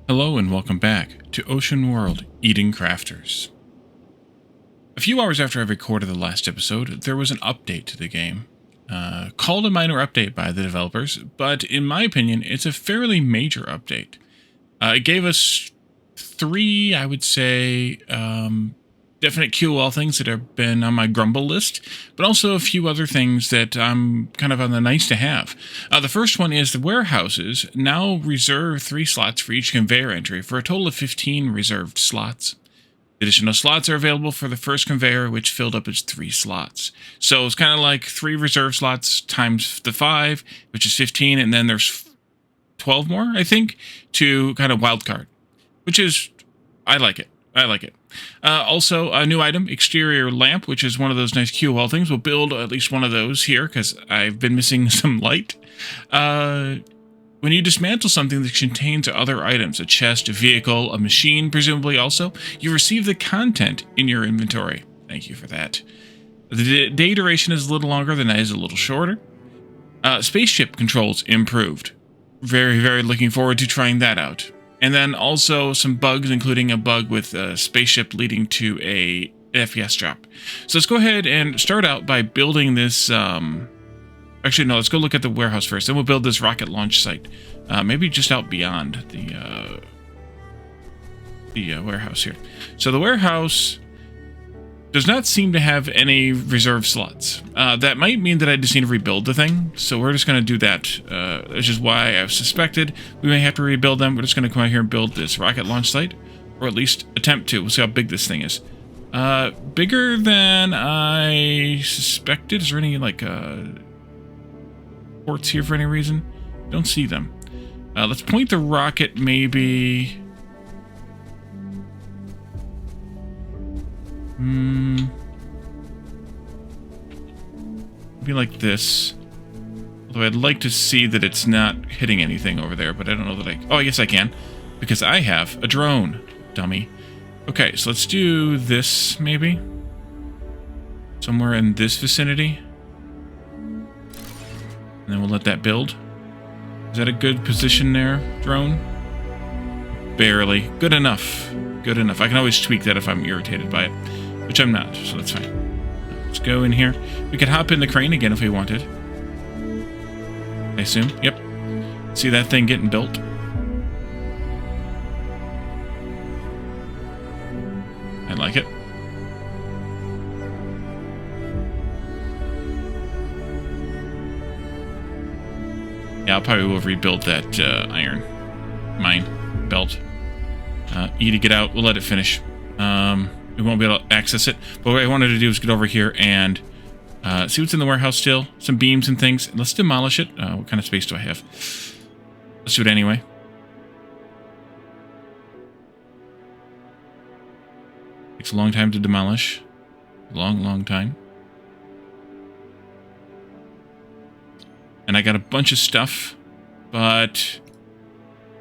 Hello and welcome back to Ocean World Eating Crafters. A few hours after I recorded the last episode, there was an update to the game. Called a minor update by the developers, but in my opinion, it's a fairly major update. It gave us three, I would say, definite QOL things that have been on my grumble list, but also a few other things that I'm kind of on the nice to have. The first one is the warehouses now reserve 3 slots for each conveyor entry for a total of 15 reserved slots. Additional slots are available for the first conveyor, which filled up its 3 slots. So it's kind of like 3 reserve slots times the 5, which is 15, and then there's 12 more, I think, to kind of wildcard, which is, I like it. Also, a new item, exterior lamp, which is one of those nice QOL things. We'll build at least one of those here because I've been missing some light. When you dismantle something that contains other items, a chest, a vehicle, a machine, presumably also, you receive the content in your inventory. Thank you for that. The day duration is a little longer, the night is a little shorter. Spaceship controls improved. Very, very looking forward to trying that out. And then also some bugs, including a bug with a spaceship leading to a FPS drop. So let's go ahead and start out by building this. Actually, no, let's go look at the warehouse first. Then we'll build this rocket launch site. Maybe just out beyond the warehouse here. So the warehouse does not seem to have any reserve slots. That might mean that I just need to rebuild the thing. So we're just going to do that, which is why I've suspected we may have to rebuild them. We're just going to come out here and build this rocket launch site, or at least attempt to. We'll see how big this thing is. Bigger than I suspected. Is there any, like, ports here for any reason? Don't see them. Let's point the rocket maybe... Maybe like this. Although I'd like to see that it's not hitting anything over there, but I don't know that I... Oh, yes I can. Because I have a drone, dummy. Okay, so let's do this, maybe. Somewhere in this vicinity. And then we'll let that build. Is that a good position there, drone? Barely. Good enough. Good enough. I can always tweak that if I'm irritated by it. Which I'm not, so that's fine. Let's go in here. We could hop in the crane again if we wanted. I assume. Yep. See that thing getting built? I like it. Yeah, I'll probably will rebuild that iron mine belt. E to get out. We'll let it finish. We won't be able to access it. But what I wanted to do is get over here and see what's in the warehouse still. Some beams and things. Let's demolish it. What kind of space do I have? Let's do it anyway. Takes a long time to demolish. Long time. And I got a bunch of stuff, but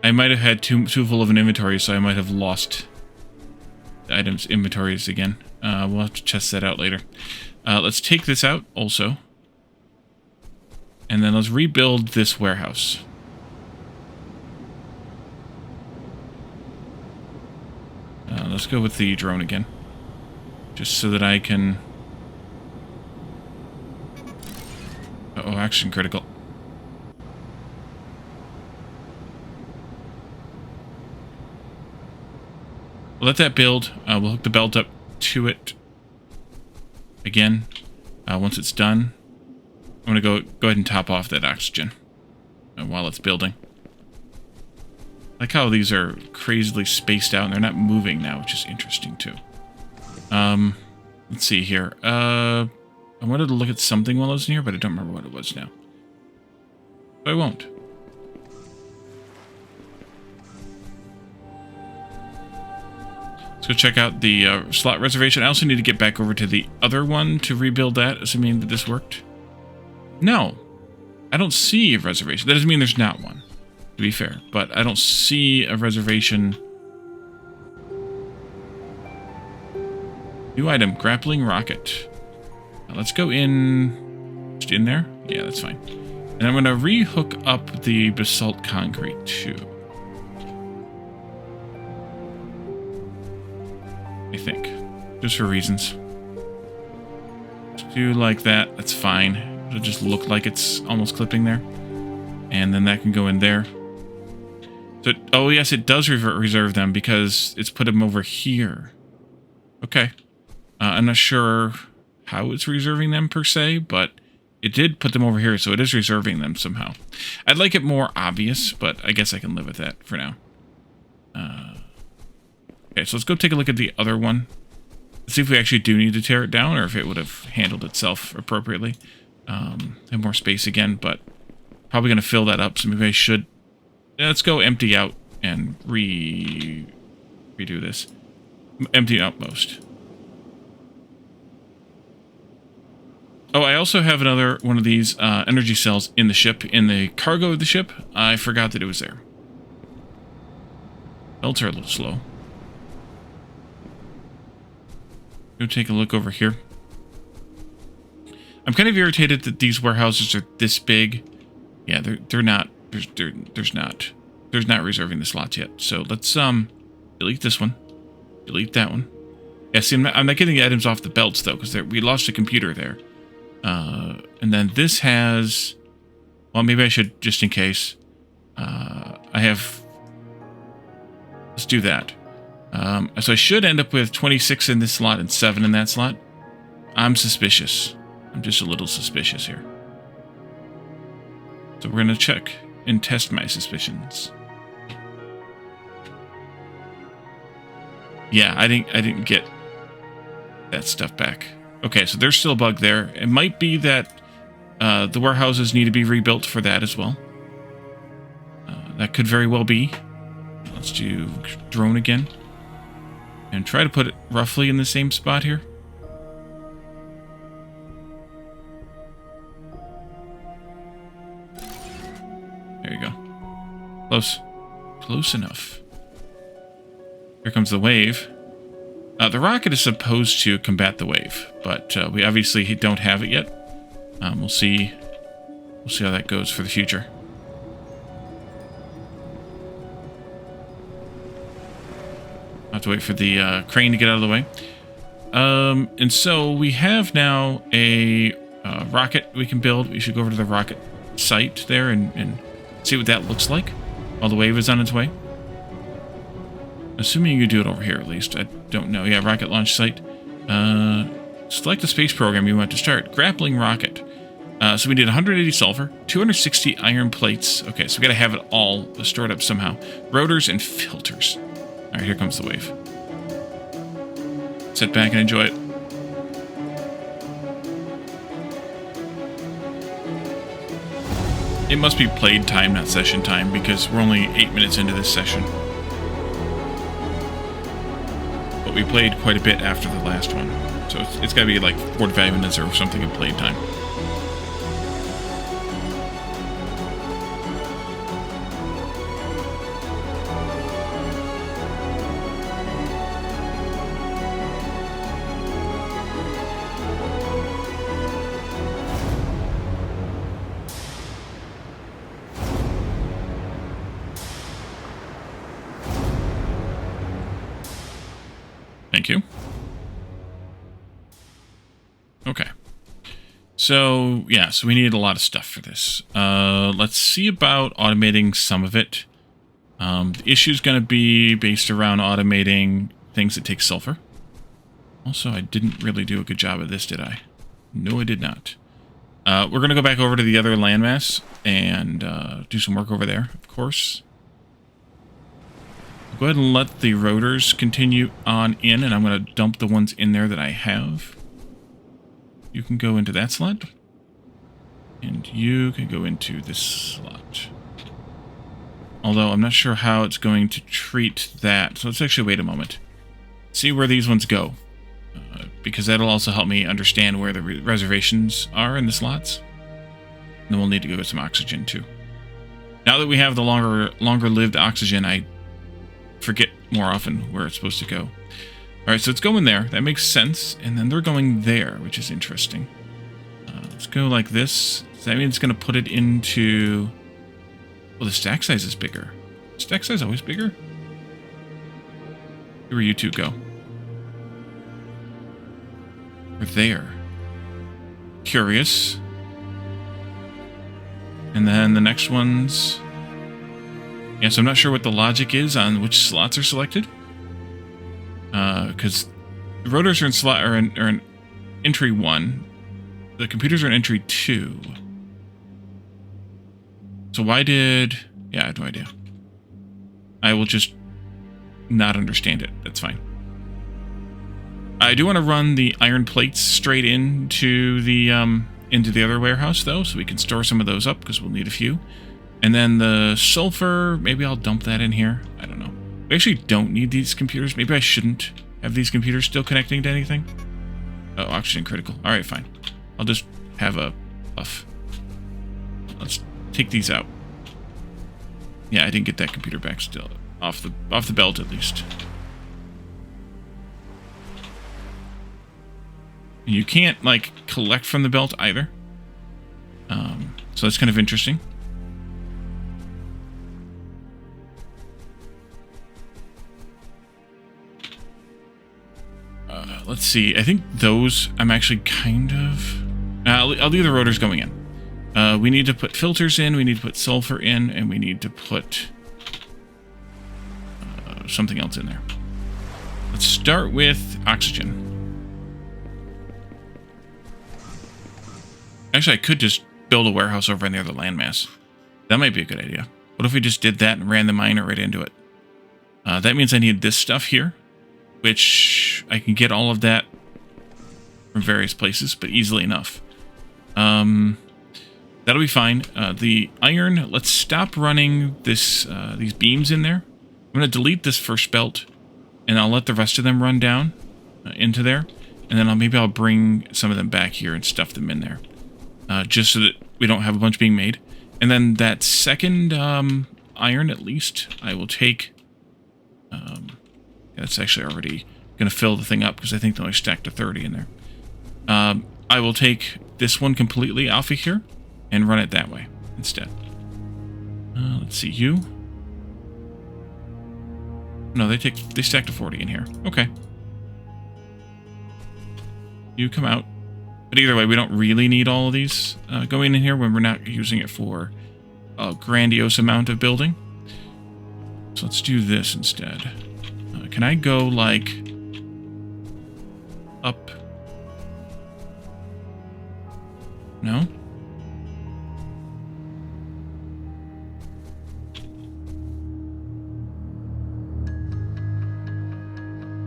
I might have had too full of an inventory, so I might have lost items inventories again. We'll have to test that out later. Let's take this out also. And then let's rebuild this warehouse. Let's go with the drone again. Just so that I can... Uh-oh, action critical. We'll let that build. We'll hook the belt up to it again. Once it's done, I'm going to go ahead and top off that oxygen while it's building. I like how these are crazily spaced out and they're not moving now, which is interesting too. Let's see here. I wanted to look at something while I was in here, but I don't remember what it was now. So I won't. Let's go check out the slot reservation. I also need to get back over to the other one to rebuild that, assuming that this worked. No. I don't see a reservation. That doesn't mean there's not one, to be fair. But I don't see a reservation. New item, grappling rocket. Now let's go in... Just in there? Yeah, that's fine. And I'm going to re-hook up the basalt concrete, too. I think. Just for reasons. Just do like that. That's fine. It'll just look like it's almost clipping there. And then that can go in there. So, oh yes, it does reserve them because it's put them over here. Okay. I'm not sure how it's reserving them per se, but it did put them over here, so it is reserving them somehow. I'd like it more obvious, but I guess I can live with that for now. Okay, so let's go take a look at the other one. Let's see if we actually do need to tear it down, or if it would have handled itself appropriately. Have more space again, but probably going to fill that up, so maybe I should... Yeah, let's go empty out and redo this. Empty out most. Oh, I also have another one of these energy cells in the ship, in the cargo of the ship. I forgot that it was there. Belts are a little slow. Go take a look over here. I'm kind of irritated that these warehouses are this big. Yeah, they're not. There's not reserving the slots yet. So let's delete this one, delete that one. Yeah, see, I'm not getting the items off the belts though, because we lost a computer there. And then this has, well, maybe I should, just in case. I have. Let's do that. So I should end up with 26 in this slot and 7 in that slot. I'm suspicious. I'm just a little suspicious here. So we're gonna check and test my suspicions. Yeah, I didn't get that stuff back. Okay, so there's still a bug there. It might be that the warehouses need to be rebuilt for that as well. That could very well be. Let's do drone again. And try to put it roughly in the same spot here. There you go. Close. Close enough. Here comes the wave. The rocket is supposed to combat the wave, but we obviously don't have it yet. We'll see. We'll see how that goes for the future. I'll have to wait for the crane to get out of the way. And so we have now a rocket we can build. We should go over to the rocket site there and see what that looks like while the wave is on its way. Assuming you do it over here, at least. I don't know. Yeah, rocket launch site. Select the space program you want to start. Grappling rocket. So we need 180 sulfur, 260 iron plates. Okay, so we got to have it all stored up somehow. Rotors and filters. All right, here comes the wave. Sit back and enjoy it. It must be played time, not session time, because we're only 8 minutes into this session. But we played quite a bit after the last one. So it's got to be like 45 minutes or something of played time. Thank you. Okay. So, yeah, so we need a lot of stuff for this. Let's see about automating some of it. The issue is going to be based around automating things that take sulfur. Also, I didn't really do a good job of this, did I? No, I did not. We're going to go back over to the other landmass and do some work over there, of course. Go ahead and let the rotors continue on in, and I'm going to dump the ones in there that I have. You can go into that slot. And you can go into this slot. Although I'm not sure how it's going to treat that. So let's actually wait a moment. See where these ones go. Because that'll also help me understand where the reservations are in the slots. And then we'll need to go get some oxygen too. Now that we have the longer-lived oxygen, I forget more often where it's supposed to go. Alright, so it's going there. That makes sense. And then they're going there, which is interesting. Let's go like this. Does that mean it's going to put it into... Well, the stack size is bigger. Stack size always bigger? Where you two go? We're there. Curious. And then the next one's... Yeah, so I'm not sure what the logic is on which slots are selected. Because the rotors are in entry 1. The computers are in entry 2. So why did... Yeah, I have no idea. I will just not understand it. That's fine. I do want to run the iron plates straight into the other warehouse, though, so we can store some of those up, because we'll need a few. And then the sulfur, maybe I'll dump that in here. I don't know. We actually don't need these computers. Maybe I shouldn't have these computers still connecting to anything. Oh, oxygen critical. All right, fine. I'll just have a buff. Let's take these out. Yeah, I didn't get that computer back still. Off the belt, at least. And you can't, like, collect from the belt either. So that's kind of interesting. Let's see. I think those I'm actually kind of... I'll leave the rotors going in. We need to put filters in, we need to put sulfur in, and we need to put something else in there. Let's start with oxygen. Actually, I could just build a warehouse over near the landmass. That might be a good idea. What if we just did that and ran the miner right into it? That means I need this stuff here, which I can get all of that from various places, but easily enough. That'll be fine. The iron, let's stop running this these beams in there. I'm going to delete this first belt, and I'll let the rest of them run down into there. And then maybe I'll bring some of them back here and stuff them in there. Just so that we don't have a bunch being made. And then that second iron, at least, I will take... that's actually already going to fill the thing up, because I think they only stacked to 30 in there. I will take this one completely off of here and run it that way instead. Let's see, you. No, they stack to 40 in here. Okay. You come out. But either way, we don't really need all of these going in here when we're not using it for a grandiose amount of building. So let's do this instead. Can I go, like, up? No?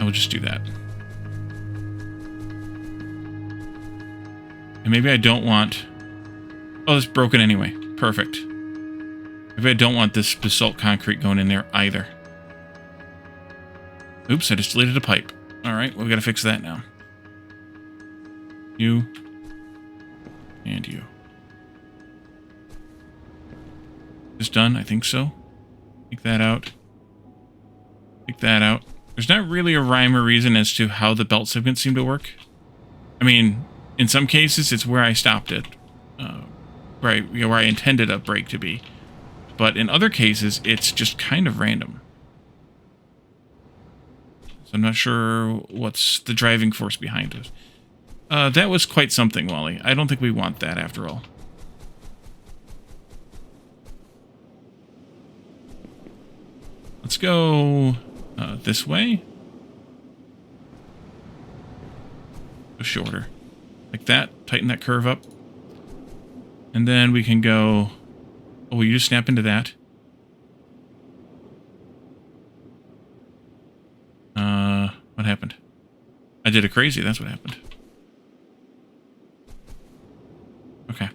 I will just do that. And maybe I don't want... Oh, it's broken anyway. Perfect. Maybe I don't want this basalt concrete going in there either. Oops, I just deleted a pipe. Alright, well, we gotta fix that now. You. And you. This done? I think so. Take that out. Take that out. There's not really a rhyme or reason as to how the belt segments seem to work. I mean, in some cases, it's where I stopped it. Where I intended a break to be. But in other cases, it's just kind of random. So I'm not sure what's the driving force behind it. That was quite something, Wally. I don't think we want that after all. Let's go this way. Go shorter. Like that. Tighten that curve up. And then we can go... Oh, will you just snap into that? What happened? I did a crazy, that's what happened. Okay.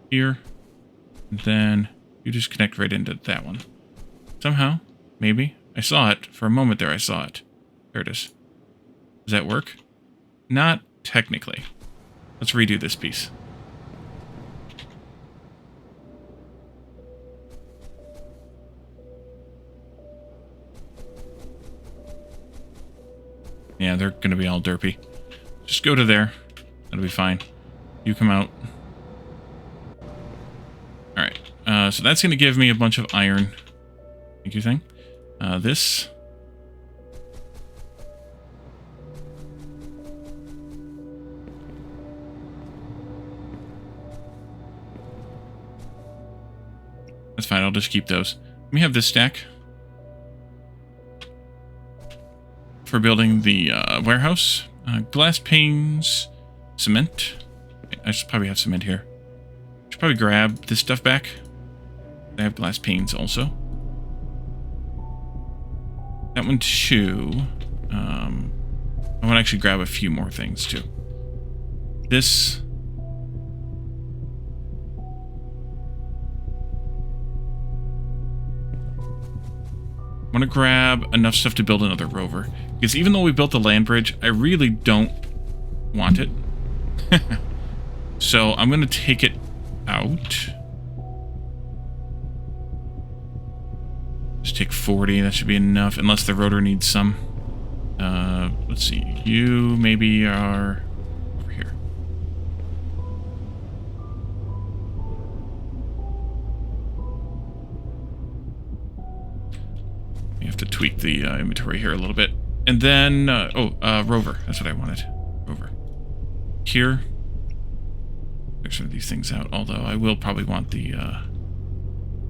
Here. And then you just connect right into that one. Somehow. Maybe. I saw it. For a moment there, I saw it. There it is. Does that work? Not technically. Let's redo this piece. Yeah, they're going to be all derpy. Just go to there. That'll be fine. You come out. Alright. So that's going to give me a bunch of iron. Thank you, thing. This. That's fine. I'll just keep those. Let me have this stack for building the warehouse. Glass panes, cement. I should probably have cement here. Should probably grab this stuff back. I have glass panes also. That one too. I want to actually grab a few more things too. This. I want to grab enough stuff to build another rover. Because even though we built the land bridge, I really don't want it. So I'm going to take it out. Just take 40. That should be enough. Unless the rotor needs some. Let's see. You maybe are over here. You have to tweak the inventory here a little bit. And then, rover. That's what I wanted. Rover. Here. There's some of these things out, although I will probably want the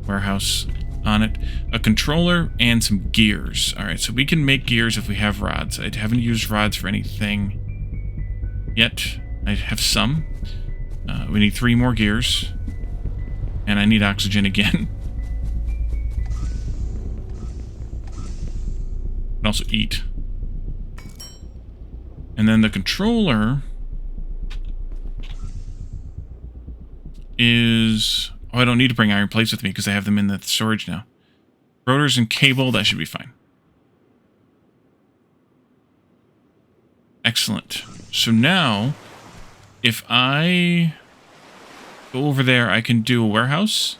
warehouse on it. A controller and some gears. Alright, so we can make gears if we have rods. I haven't used rods for anything yet. I have some. We need 3 more gears. And I need oxygen again. And also eat. And then the controller is... Oh, I don't need to bring iron plates with me because I have them in the storage now. Rotors and cable, that should be fine. Excellent. So now, if I go over there, I can do a warehouse,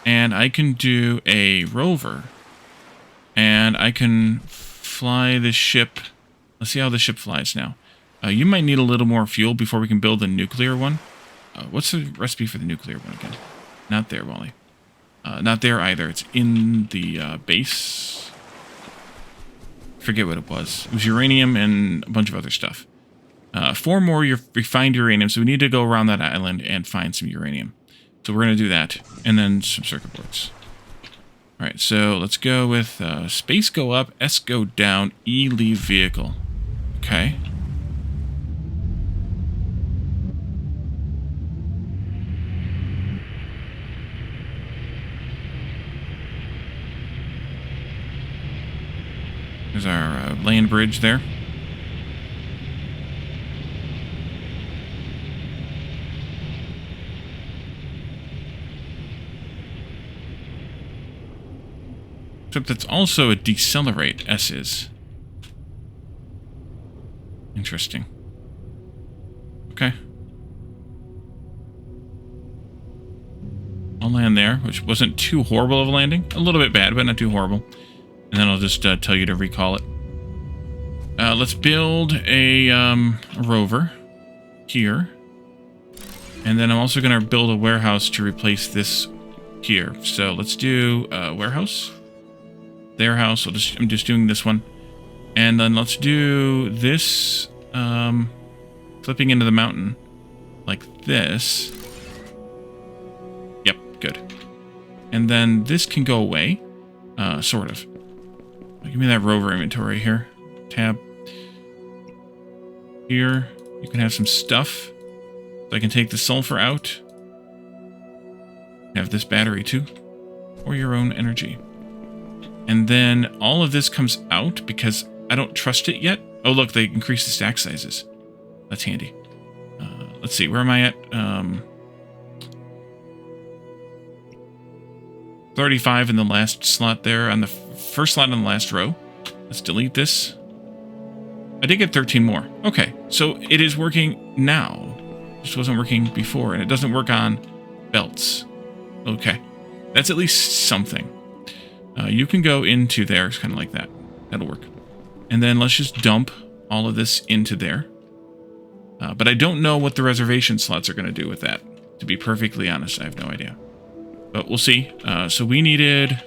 and I can do a rover, and I can fly this ship. Let's see how the ship flies now. You might need a little more fuel before we can build a nuclear one. What's the recipe for the nuclear one again? Not there, Wally. Not there either. It's in the base. Forget what it was. It was uranium and a bunch of other stuff. 4 more refined uranium, so we need to go around that island and find some uranium. So we're going to do that, and then some circuit boards. Alright, so let's go with space go up, S go down, E leave vehicle. Okay. There's our land bridge there. Except that's also a decelerate, S is. Interesting. Okay. I'll land there, which wasn't too horrible of a landing. A little bit bad, but not too horrible. And then I'll just tell you to recall it. Let's build a rover here. And then I'm also going to build a warehouse to replace this here. So let's do warehouse. Their house. I'm just doing this one. And then let's do this flipping into the mountain like this. Yep, good. And then this can go away. Sort of. Give me that rover inventory here. Tab. Here, you can have some stuff. So I can take the sulfur out. Have this battery too. Or your own energy. And then all of this comes out because I don't trust it yet. Oh, look, they increase the stack sizes. That's handy. Let's see, where am I at? 35 in the last slot there, on the first slot on the last row. Let's delete this. I did get 13 more. Okay, so it is working now. This wasn't working before, and it doesn't work on belts. Okay, that's at least something. You can go into there, it's kind of like that. That'll work. And then let's just dump all of this into there. But I don't know what the reservation slots are going to do with that. To be perfectly honest, I have no idea. But we'll see. So we needed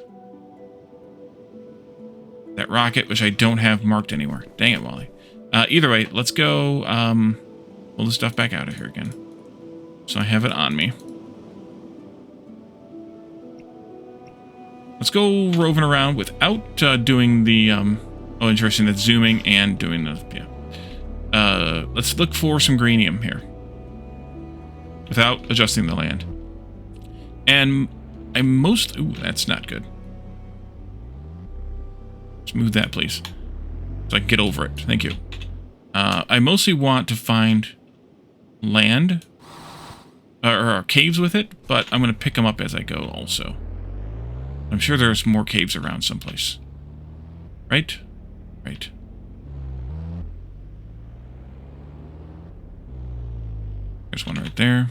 that rocket, which I don't have marked anywhere. Dang it, Wally. Either way, let's go pull the stuff back out of here again. So I have it on me. Let's go roving around without doing the... oh, interesting. That's zooming and doing the... Yeah. Let's look for some uranium here. Without adjusting the land. And I most... Ooh, that's not good. Let's move that, please. So I can get over it. Thank you. I mostly want to find land or caves with it, but I'm going to pick them up as I go also. I'm sure there's more caves around someplace. Right? Right. There's one right there.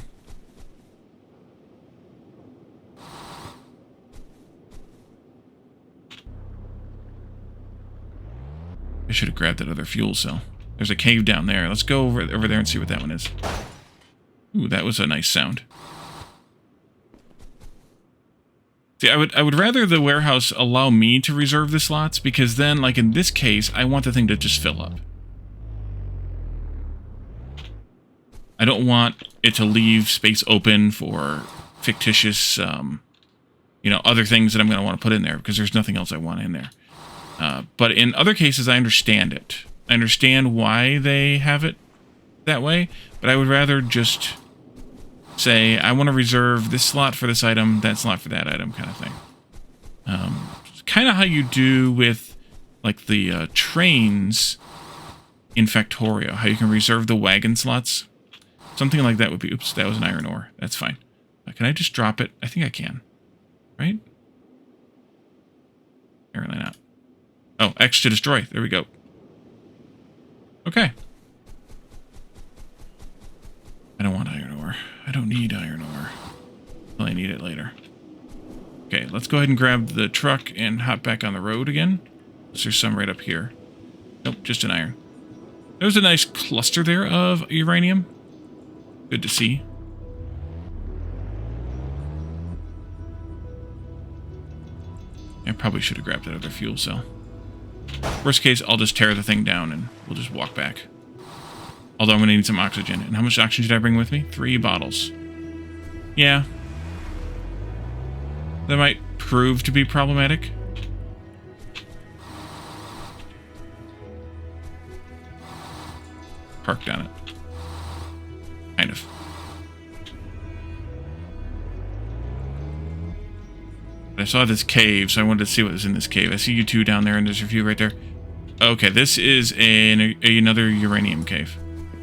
I should have grabbed that other fuel cell. There's a cave down there. Let's go over there and see what that one is. Ooh, that was a nice sound. See, I would rather the warehouse allow me to reserve the slots, because then, like in this case, I want the thing to just fill up. I don't want it to leave space open for fictitious, you know, other things that I'm going to want to put in there, because there's nothing else I want in there. But in other cases, I understand it. I understand why they have it that way, but I would rather just say, I want to reserve this slot for this item, that slot for that item, kind of thing. Kind of how you do with, like, the trains in Factorio, how you can reserve the wagon slots. Something like that would be... Oops, that was an iron ore. That's fine. Can I just drop it? I think I can. Right? Apparently not. Oh, X to destroy. There we go. Okay. I don't want iron ore. I don't need iron ore. Well, I need it later. Okay, let's go ahead and grab the truck and hop back on the road again. There's some right up here. Nope, just an iron. There's a nice cluster there of uranium. Good to see. I probably should have grabbed that other fuel cell. Worst case, I'll just tear the thing down and we'll just walk back. Although I'm going to need some oxygen. And how much oxygen did I bring with me? 3 bottles. Yeah. That might prove to be problematic. Parked on it. Kind of. I saw this cave, so I wanted to see what was in this cave. I see you two down there, and there's a few right there. Okay, this is another uranium cave.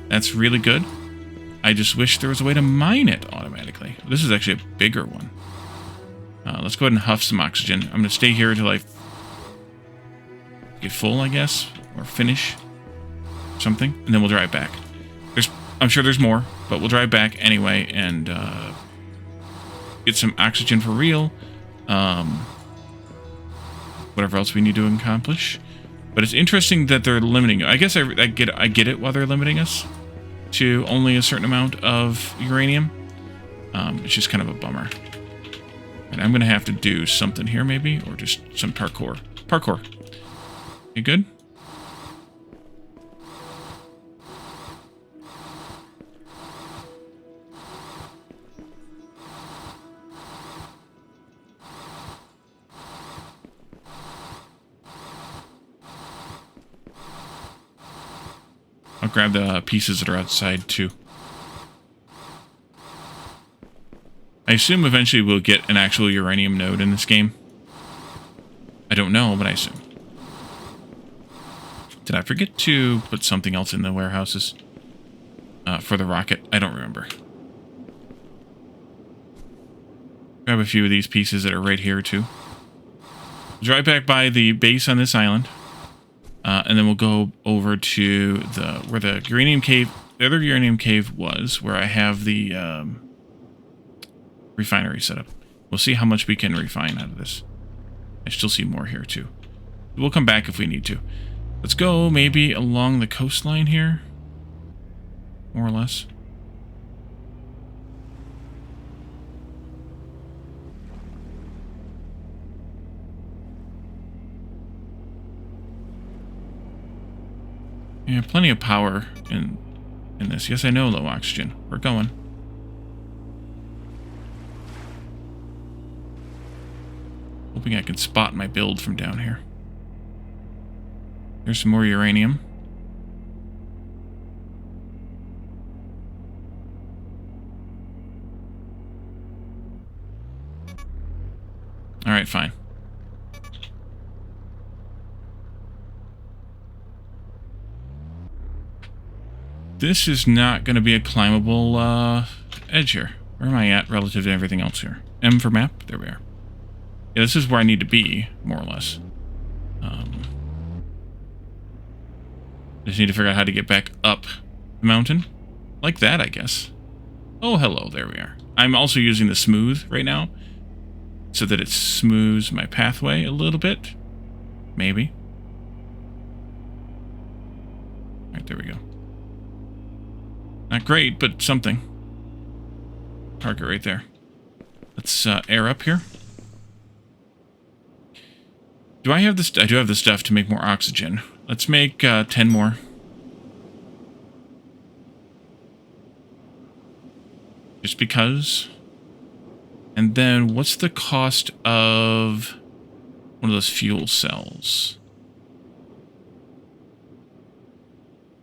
That's really good. I just wish there was a way to mine it automatically. This is actually a bigger one. Let's go ahead and huff some oxygen. I'm going to stay here until I get full, I guess, or finish something, and then we'll drive back. I'm sure there's more, but we'll drive back anyway and get some oxygen for real. Whatever else we need to accomplish. But it's interesting that they're limiting. I guess I get it why they're limiting us to only a certain amount of uranium. It's just kind of a bummer. And I'm going to have to do something here maybe, or just some parkour. Parkour. You good? I'll grab the pieces that are outside, too. I assume eventually we'll get an actual uranium node in this game. I don't know, but I assume. Did I forget to put something else in the warehouses? For the rocket? I don't remember. Grab a few of these pieces that are right here, too. Drive back by the base on this island. And then we'll go over to where the uranium cave, the other uranium cave was, where I have the refinery set up. We'll see how much we can refine out of this. I still see more here too. We'll come back if we need to. Let's go maybe along the coastline here, more or less. Yeah, plenty of power in this. Yes, I know, low oxygen. We're going. Hoping I can spot my build from down here. There's some more uranium. Alright, fine. This is not going to be a climbable edge here. Where am I at relative to everything else here? M for map? There we are. Yeah, this is where I need to be, more or less. Just need to figure out how to get back up the mountain. Like that, I guess. Oh, hello. There we are. I'm also using the smooth right now, so that it smooths my pathway a little bit. Maybe. Alright, there we go. Not great, but something. Target right there. Let's air up here. Do I have this? I do have the stuff to make more oxygen. Let's make 10 more. Just because. And then what's the cost of one of those fuel cells?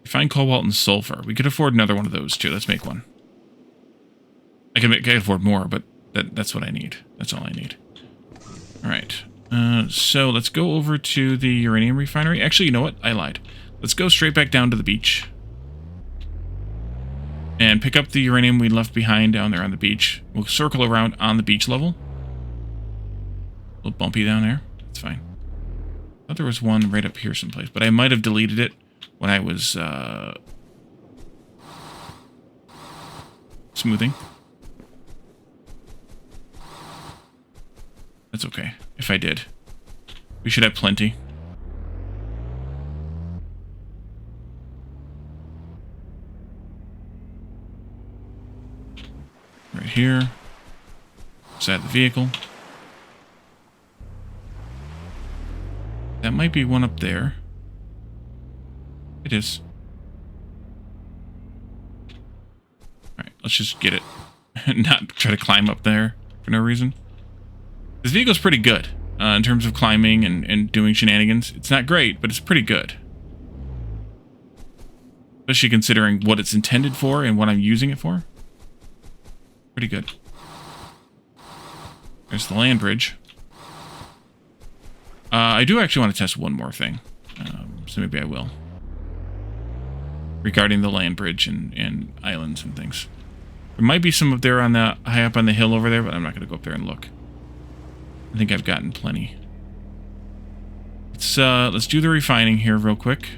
Find cobalt and sulfur. We could afford another one of those too. Let's make one. I can afford more, but that's what I need. That's all I need. All right. So let's go over to the uranium refinery. Actually, you know what? I lied. Let's go straight back down to the beach. And pick up the uranium we left behind down there on the beach. We'll circle around on the beach level. A little bumpy down there. That's fine. I thought there was one right up here someplace, but I might have deleted it when I was smoothing. That's okay, if I did. We should have plenty. Right here. Beside the vehicle. That might be one up there. It is. Alright, let's just get it. Not try to climb up there for no reason. This vehicle's pretty good in terms of climbing and doing shenanigans. It's not great, but it's pretty good. Especially considering what it's intended for and what I'm using it for. Pretty good. There's the land bridge. I do actually want to test one more thing. So maybe I will. Regarding the land bridge and islands and things. There might be some up there on the high up on the hill over there, but I'm not going to go up there and look. I think I've gotten plenty. Let's do the refining here real quick.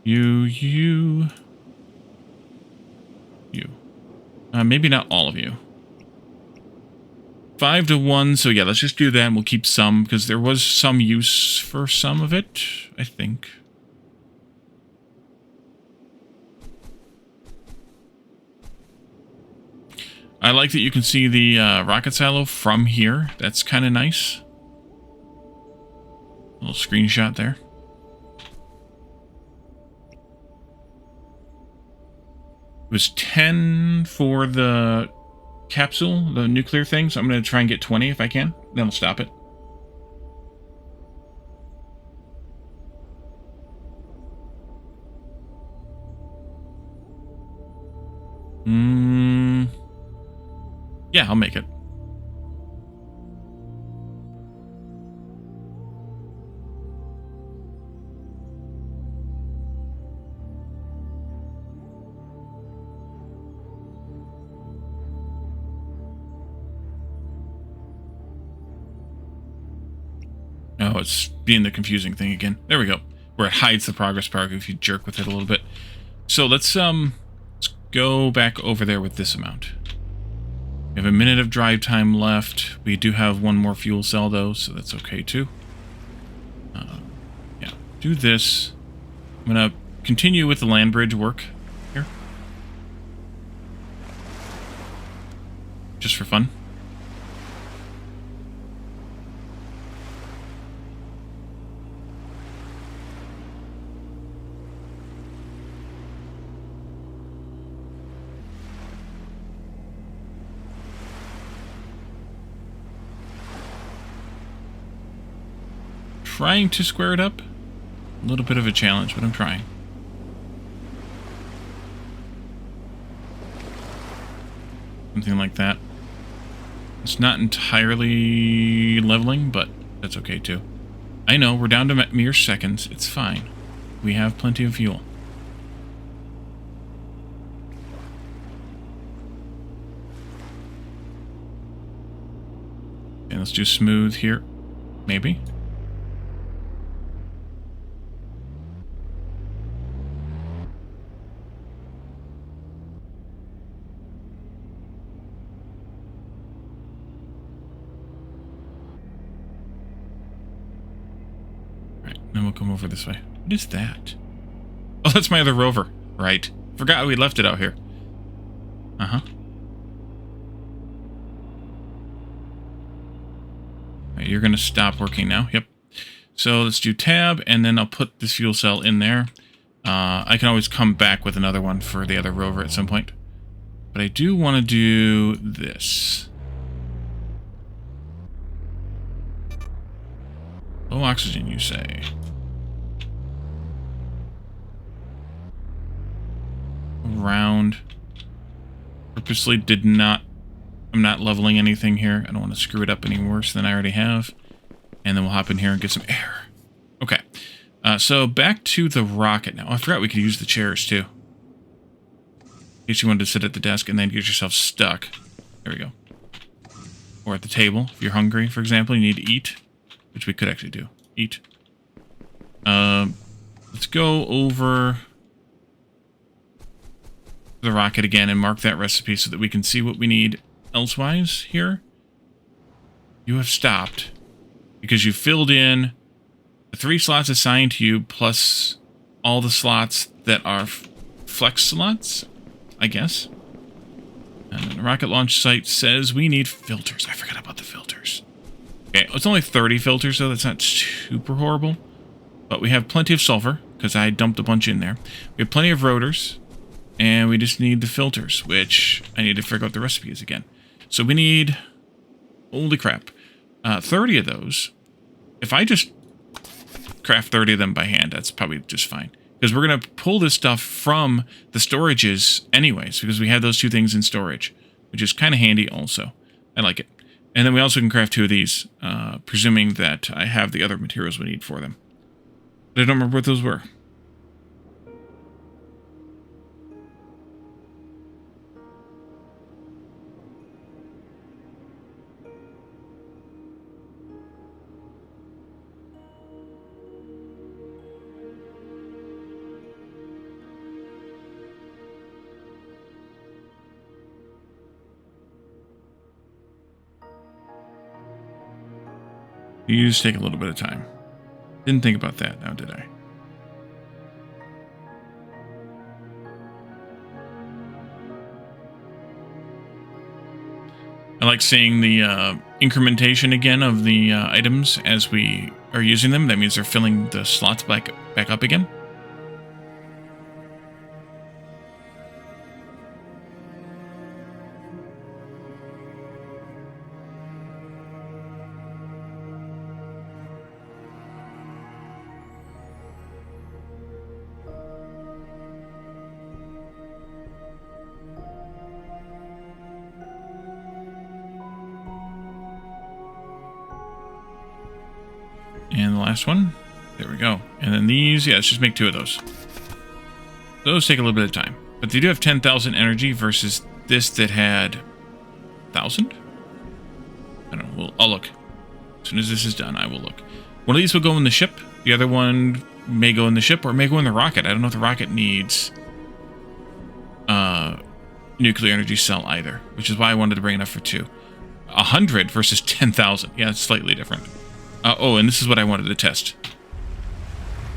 You. Maybe not all of you. 5 to 1, so yeah, let's just do that and we'll keep some, because there was some use for some of it, I think. I like that you can see the rocket silo from here. That's kind of nice. Little screenshot there. It was 10 for the capsule, the nuclear thing, so I'm going to try and get 20 if I can. Then we'll stop it. Yeah, I'll make it. Oh, it's being the confusing thing again. There we go. Where it hides the progress bar if you jerk with it a little bit. So let's go back over there with this amount. We have a minute of drive time left. We do have one more fuel cell though, so that's okay too. Yeah, do this. I'm gonna continue with the land bridge work here. Just for fun. trying to square it up. A little bit of a challenge, but I'm trying. Something like that. It's not entirely leveling, but that's okay too. I know, we're down to mere seconds. It's fine. We have plenty of fuel. And let's do smooth here. Maybe. Then we'll come over this way. What is that? Oh, that's my other rover. Right. Forgot we left it out here. Uh-huh. Right, you're going to stop working now. Yep. So let's do tab, and then I'll put this fuel cell in there. I can always come back with another one for the other rover at some point. But I do want to do this. Low oxygen, you say? Round. Purposely did not... I'm not leveling anything here. I don't want to screw it up any worse than I already have. And then we'll hop in here and get some air. Okay. So back to the rocket now. Oh, I forgot we could use the chairs too. In case you wanted to sit at the desk and then get yourself stuck. There we go. Or at the table. If you're hungry, for example, you need to eat. Which we could actually do. Eat. Let's go over the rocket again and mark that recipe so that we can see what we need elsewise here. You have stopped because you filled in the 3 slots assigned to you plus all the slots that are flex slots, I guess. And then the rocket launch site says we need filters. I forgot about the filters. Okay, it's only 30 filters, so that's not super horrible. But we have plenty of sulfur, because I dumped a bunch in there. We have plenty of rotors, and we just need the filters, which I need to figure out the recipes again. So we need, holy crap, 30 of those. If I just craft 30 of them by hand, that's probably just fine. Because we're going to pull this stuff from the storages anyways, because we have those 2 things in storage, which is kind of handy also. I like it. And then we also can craft 2 of these, presuming that I have the other materials we need for them. But I don't remember what those were. You just take a little bit of time. Didn't think about that now, did I? I like seeing the incrementation again of the items as we are using them. That means they're filling the slots back up again. And the last one. There we go. And then these, yeah, let's just make 2 of those. Those take a little bit of time. But they do have 10,000 energy versus this that had 1,000? I don't know. I'll look. As soon as this is done, I will look. One of these will go in the ship. The other one may go in the ship or may go in the rocket. I don't know if the rocket needs nuclear energy cell either, which is why I wanted to bring enough for 2. 100 versus 10,000. Yeah, it's slightly different. Oh, and this is what I wanted to test.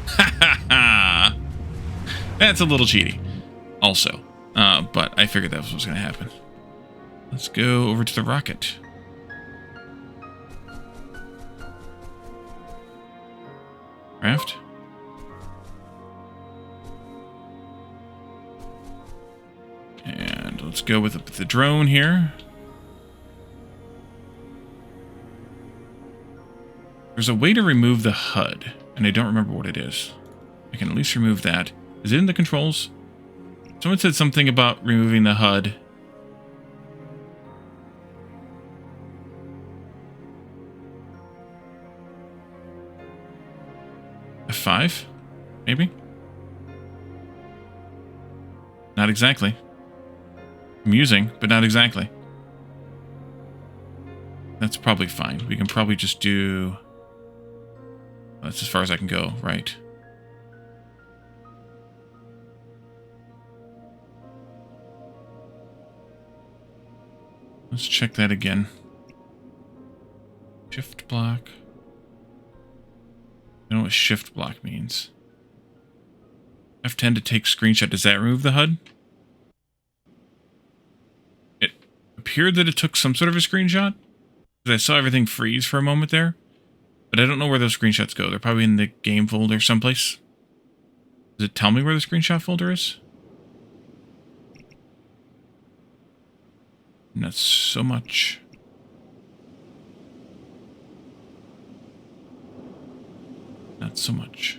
Ha ha ha! That's a little cheaty. Also. But I figured that was what was going to happen. Let's go over to the rocket. Craft. And let's go with the drone here. There's a way to remove the HUD, and I don't remember what it is. I can at least remove that. Is it in the controls? Someone said something about removing the HUD. F5? Maybe? Not exactly. Amusing, but not exactly. That's probably fine. We can probably just do... That's as far as I can go, right? Let's check that again. Shift block. I don't know what shift block means. F10 to take screenshot. Does that remove the HUD? It appeared that it took some sort of a screenshot. I saw everything freeze for a moment there. But I don't know where those screenshots go. They're probably in the game folder someplace. Does it tell me where the screenshot folder is? Not so much. Not so much.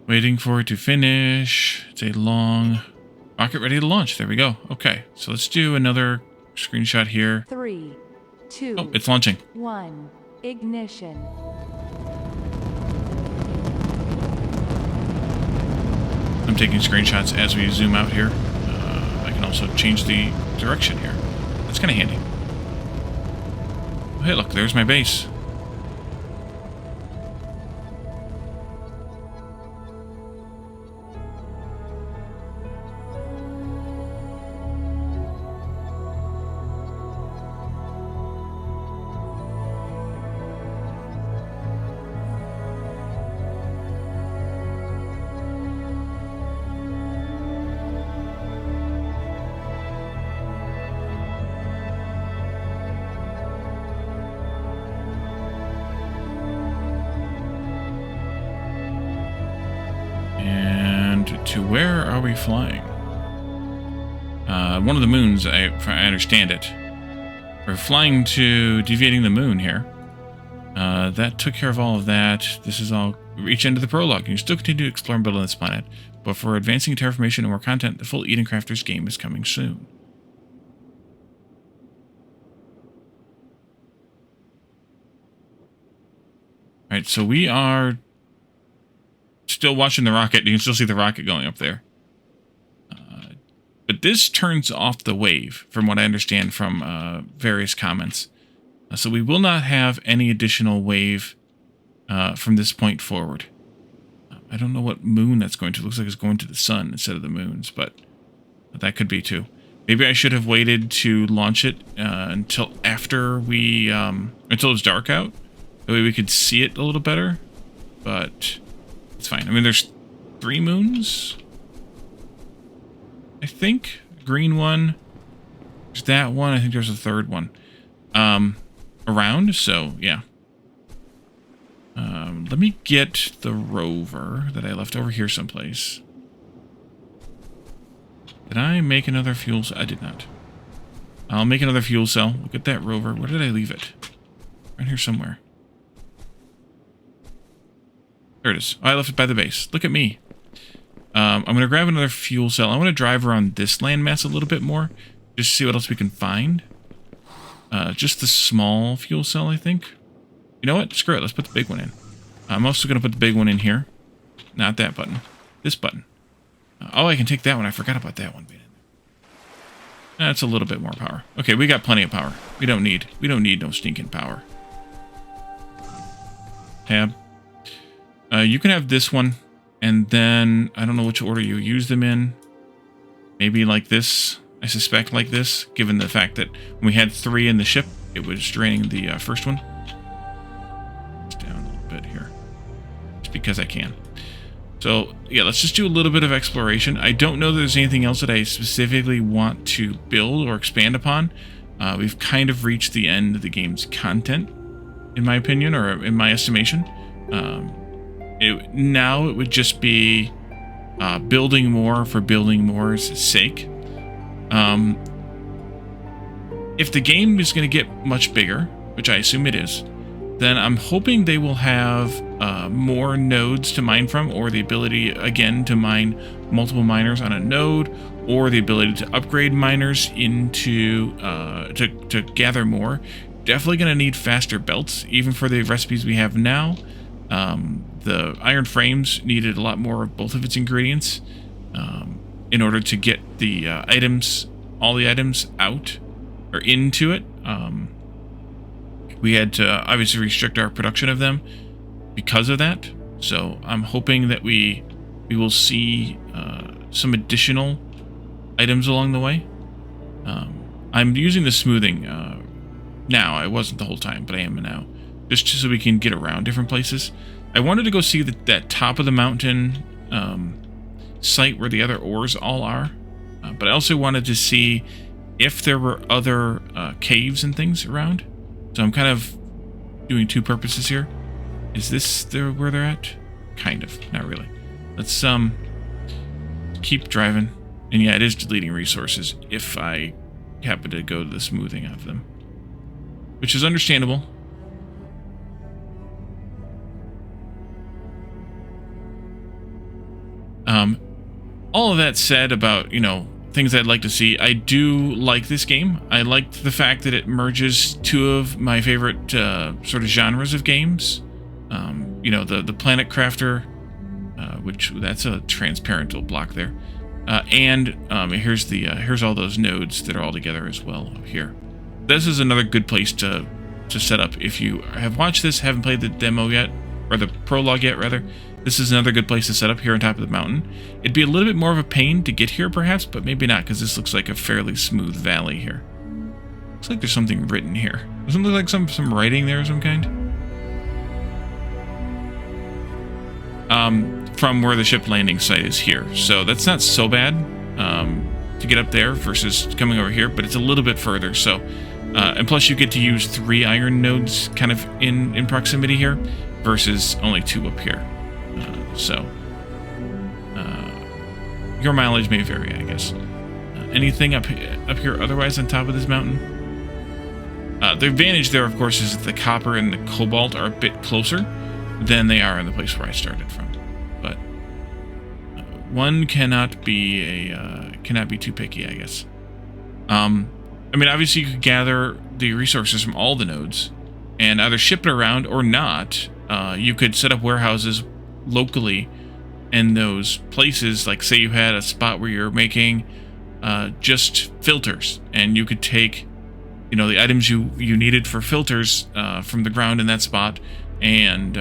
Waiting for it to finish. It's a long... Rocket ready to launch. There we go. Okay, so let's do another screenshot here. 3, 2, oh, it's launching. 1, ignition. I'm taking screenshots as we zoom out here. I can also change the direction here. That's kind of handy. Oh, hey, look, there's my base. To where are we flying? One of the moons, if I understand it. We're flying to deviating the moon here. That took care of all of that. This is all reach end of the prologue. You can still continue to explore and build on this planet, but for advancing terraformation and more content, the full Eden Crafters game is coming soon. Alright, so we are still watching the rocket. You can still see the rocket going up there. But this turns off the wave, from what I understand from various comments. So we will not have any additional wave from this point forward. I don't know what moon that's going to. It looks like it's going to the sun instead of the moons, but that could be too. Maybe I should have waited to launch it until after we... until it's dark out. That way we could see it a little better. But it's fine. I mean, there's 3 moons, I think. Green one. There's that one. I think there's a 3rd one. Around, so yeah. Let me get the rover that I left over here someplace. Did I make another fuel cell? I did not. I'll make another fuel cell. Look at that rover. Where did I leave it? Right here somewhere. There it is. Oh, I left it by the base. Look at me. I'm going to grab another fuel cell. I want to drive around this landmass a little bit more. Just to see what else we can find. Just the small fuel cell, I think. You know what? Screw it. Let's put the big one in. I'm also going to put the big one in here. Not that button. This button. Oh, I can take that one. I forgot about that one. That's a little bit more power. Okay, we got plenty of power. We don't need no stinking power. Tab. You can have this one, and then I don't know which order you use them in. Maybe like this. I suspect like this, given the fact that when we had 3 in the ship, it was draining the first one. It's down a little bit here. Just because I can. So, yeah, let's just do a little bit of exploration. I don't know that there's anything else that I specifically want to build or expand upon. We've kind of reached the end of the game's content, in my opinion, or in my estimation. Now it would just be building more for building more's sake. If the game is going to get much bigger, which I assume it is, then I'm hoping they will have more nodes to mine from, or the ability, again, to mine multiple miners on a node, or the ability to upgrade miners into, to gather more. Definitely going to need faster belts, even for the recipes we have now. The iron frames needed a lot more of both of its ingredients in order to get the items, all the items out, or into it. We had to obviously restrict our production of them because of that. So I'm hoping that we will see some additional items along the way. I'm using the smoothing now. I wasn't the whole time, but I am now, just so we can get around different places. I wanted to go see that top of the mountain site where the other ores all are, but I also wanted to see if there were other caves and things around. So I'm kind of doing two purposes here. Is this where they're at? Kind of, not really. Let's keep driving. And yeah, it is deleting resources if I happen to go to the smoothing of them, which is understandable. All of that said about, things I'd like to see, I do like this game. I liked the fact that it merges two of my favorite sort of genres of games. The Planet Crafter, which that's a transparent little block there, and here's all those nodes that are all together as well here. This is another good place to set up if you have watched this, haven't played the demo yet, or the prologue yet rather. This is another good place to set up here on top of the mountain. It'd be a little bit more of a pain to get here, perhaps, but maybe not, because this looks like a fairly smooth valley here. Looks like there's something written here. Doesn't it look like some writing there of some kind? From where the ship landing site is here. So that's not so bad to get up there versus coming over here, but it's a little bit further. So, and plus you get to use 3 iron nodes kind of in proximity here versus only 2 up here. Your mileage may vary, I guess. Anything up here otherwise on top of this mountain? The advantage there, of course, is that the copper and the cobalt are a bit closer than they are in the place where I started from. But one cannot be too picky, I guess. Obviously you could gather the resources from all the nodes and either ship it around or not. You could set up warehouses locally in those places, like say you had a spot where you're making just filters, and you could take the items you needed for filters from the ground in that spot and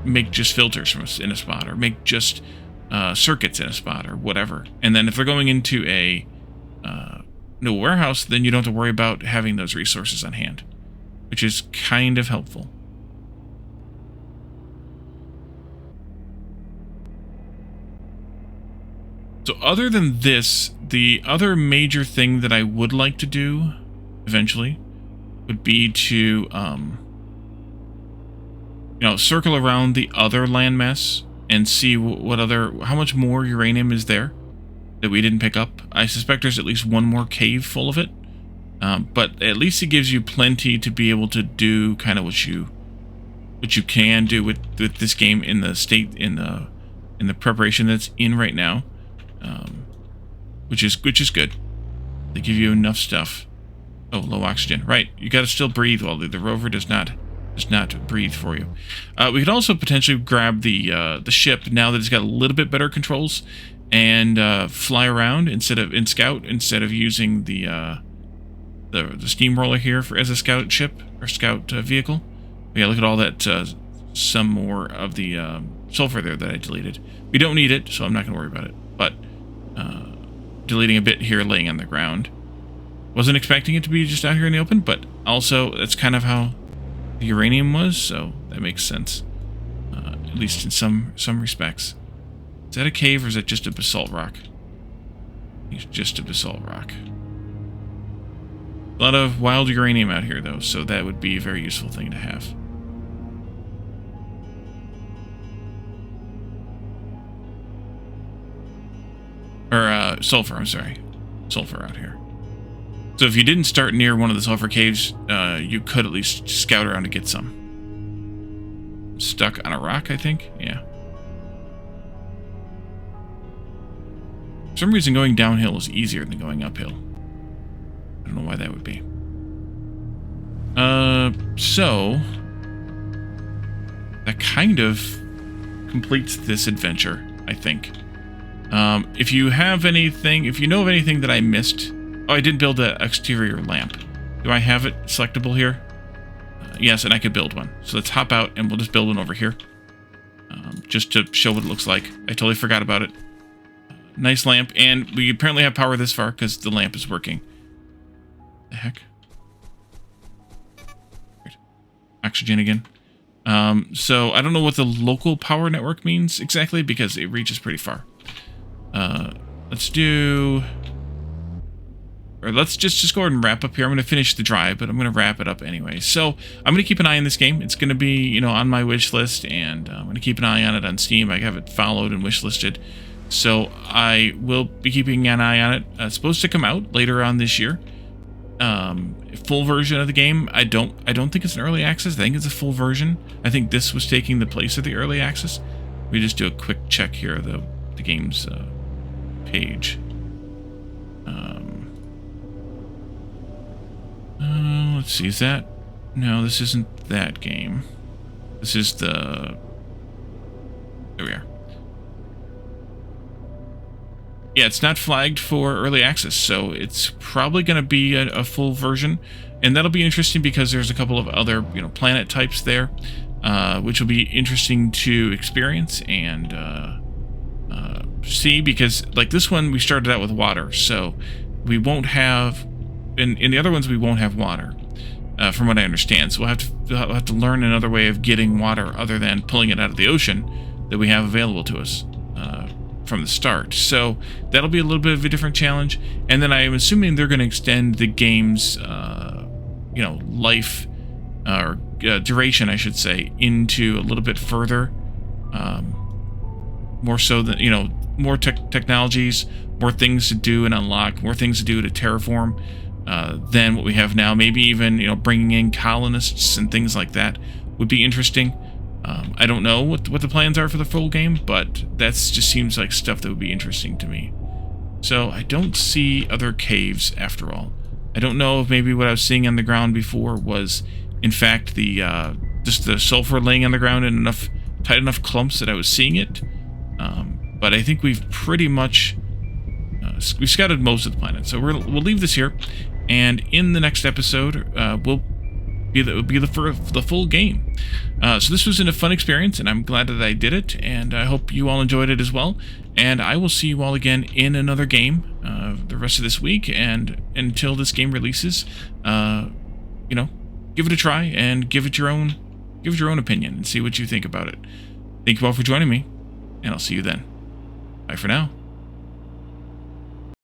make just filters in a spot, or make just circuits in a spot, or whatever. And then if they're going into a warehouse, then you don't have to worry about having those resources on hand, which is kind of helpful. So other than this, the other major thing that I would like to do eventually would be to, circle around the other landmass and see how much more uranium is there that we didn't pick up. I suspect there's at least one more cave full of it, but at least it gives you plenty to be able to do kind of what you can do with this game in the state in the preparation that's in right now. Which is good. They give you enough stuff. Oh, low oxygen. Right, you got to still breathe while the rover does not breathe for you. We could also potentially grab the ship now that it's got a little bit better controls and fly around instead of using the steamroller here as a scout ship or scout vehicle. But yeah, look at all that. Some more of the sulfur there that I deleted. We don't need it, so I'm not going to worry about it. But deleting a bit here, laying on the ground. Wasn't expecting it to be just out here in the open, but also that's kind of how the uranium was, so that makes sense. At least in some respects. Is that a cave or is that just a basalt rock? It's just a basalt rock. A lot of wild uranium out here, though, so that would be a very useful thing to have. Or sulfur, I'm sorry. Sulfur out here. So if you didn't start near one of the sulfur caves, you could at least scout around to get some. Stuck on a rock, I think? Yeah. For some reason, going downhill is easier than going uphill. I don't know why that would be. So that kind of completes this adventure, I think. If you have anything, if you know of anything that I missed... Oh, I did build an exterior lamp. Do I have it selectable here? Yes, and I could build one. So let's hop out and we'll just build one over here. Just to show what it looks like. I totally forgot about it. Nice lamp, and we apparently have power this far because the lamp is working. The heck? Right. Oxygen again. So I don't know what the local power network means exactly because it reaches pretty far. Let's do... Or let's just go ahead and wrap up here. I'm going to finish the drive, but I'm going to wrap it up anyway. So I'm going to keep an eye on this game. It's going to be, you know, on my wish list, and I'm going to keep an eye on it on Steam. I have it followed and wish listed. So I will be keeping an eye on it. It's supposed to come out later on this year. Full version of the game. I don't think it's an early access. I think it's a full version. I think this was taking the place of the early access. We just do a quick check here of the game's page. Let's see, is that... No, this isn't that game. This is the... There we are. Yeah, it's not flagged for early access, so it's probably going to be a full version. And that'll be interesting because there's a couple of other, you know, planet types there, which will be interesting to experience and see, because, like, this one, we started out with water, so we won't have... In the other ones, we won't have water, from what I understand. So we'll have to learn another way of getting water other than pulling it out of the ocean that we have available to us from the start. So that'll be a little bit of a different challenge. And then I'm assuming they're going to extend the game's, you know, life or duration, I should say, into a little bit further. More so than, you know, more technologies, more things to do and unlock, more things to do to terraform. Than what we have now. Maybe even, you know, bringing in colonists and things like that would be interesting. I don't know what the plans are for the full game, but that just seems like stuff that would be interesting to me. So I don't see other caves after all. I don't know if maybe what I was seeing on the ground before was, in fact, the just the sulfur laying on the ground in tight enough clumps that I was seeing it. But I think we've pretty much we've scouted most of the planet. So we'll leave this here. And in the next episode, will be the full game. So this was a fun experience, and I'm glad that I did it, and I hope you all enjoyed it as well. And I will see you all again in another game the rest of this week, and until this game releases, you know, give it a try and give it your own opinion and see what you think about it. Thank you all for joining me, and I'll see you then. Bye for now.